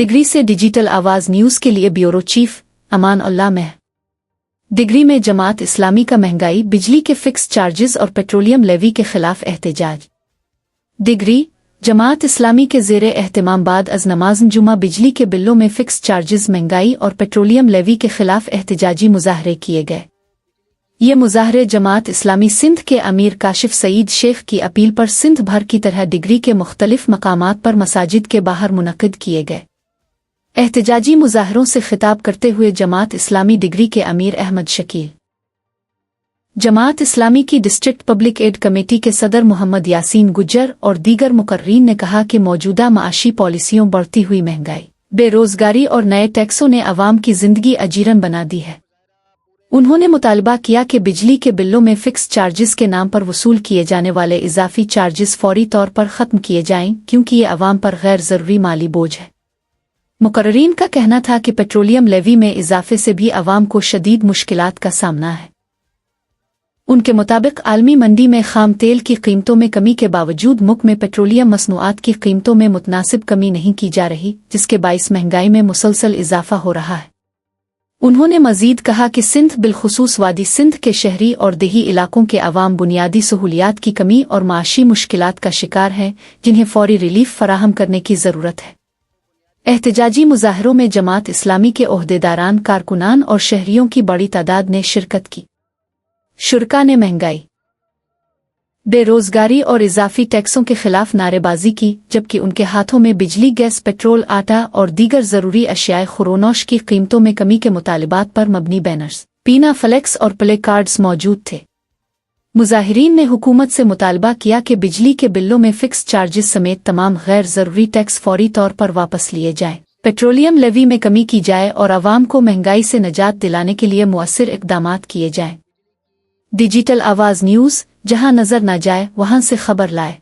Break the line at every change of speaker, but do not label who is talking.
Degree से digital आवाज़ news के लिए ब्यूरो चीफ अमान उल्लाह मेह। डिग्री में जमात इस्लामी का महंगाई, बिजली के फिक्स चार्जेस और पेट्रोलियम लेवी के खिलाफ एहतजाज। डिग्री जमात इस्लामी के ज़ेरे एहतमाम बाद अज नमाज़ जुमा बिजली के बिलों में फिक्स चार्जेस, महंगाई और पेट्रोलियम लेवी के खिलाफ एहतजाजी मुजाहरे किए गए। ये मुजाहरे जमात इस्लामी सिंध के अमीर काशिफ सईद शेख की अपील पर सिंध भर की तरह डिग्री के मुख्तलिफ मकामात पर मसाजिद के बाहर मुनक़िद किए गए। एहतजाजी मुजाहरों से खिताब करते हुए जमात इस्लामी डिग्री के अमीर अहमद शकील, जमात इस्लामी की डिस्ट्रिक्ट पब्लिक एड कमेटी के सदर मोहम्मद यासीन गुज्जर और दीगर मुकर्रीन ने कहा कि मौजूदा माशी पॉलिसियों, बढ़ती हुई महंगाई, बेरोजगारी और नए टैक्सों ने अवाम की जिंदगी अजीरन बना दी है। उन्होंने मुतालबा किया कि बिजली के बिलों में फिक्स चार्जेस के नाम पर वसूल किए जाने वाले इजाफी चार्जेस फौरी तौर पर ख़त्म किए जाएं, क्योंकि ये अवाम पर गैर ज़रूरी माली बोझ है। मुकर्रीन का कहना था कि पेट्रोलियम लेवी में इजाफे से भी अवाम को शदीद मुश्किलात का सामना है। उनके मुताबिक आलमी मंडी में खाम तेल की कीमतों में कमी के बावजूद मुल्क में पेट्रोलियम मसनूआत की कीमतों में मुतनासिब कमी नहीं की जा रही, जिसके बाइस महंगाई में मुसलसल इजाफा हो रहा है। उन्होंने मजीद कहा कि सिंध बिलखुसूस वादी सिंध के शहरी और देही इलाकों के अवाम बुनियादी सहूलियात की कमी और माशी मुश्किलात का शिकार हैं, जिन्हें फौरी रिलीफ फराहम करने की ज़रूरत है। एहतजाजी मुजाहरों में जमात इस्लामी के ओहदेदारान, कारकुनान और शहरियों की बड़ी तादाद ने शिरकत की। शुरका ने महंगाई, बेरोजगारी और इजाफी टैक्सों के खिलाफ नारेबाजी की, जबकि उनके हाथों में बिजली, गैस, पेट्रोल, आटा और दीगर जरूरी अशियाए खुरोनोश की कीमतों में कमी के मुतालिबात पर मबनी बैनर्स, पीना फ्लेक्स और प्ले कार्ड्स मौजूद थे। मुजाहिरीन ने हुकूमत से मुतालबा किया कि बिजली के बिलों में फिक्स चार्जेस समेत तमाम गैर जरूरी टैक्स फौरी तौर पर वापस लिए जाएं, पेट्रोलियम लेवी में कमी की जाए और आवाम को महंगाई से निजात दिलाने के लिए मुअस्सिर इक़दामात किए जाएं। डिजिटल आवाज़ न्यूज़, जहां नजर न जाए वहां से खबर लाए।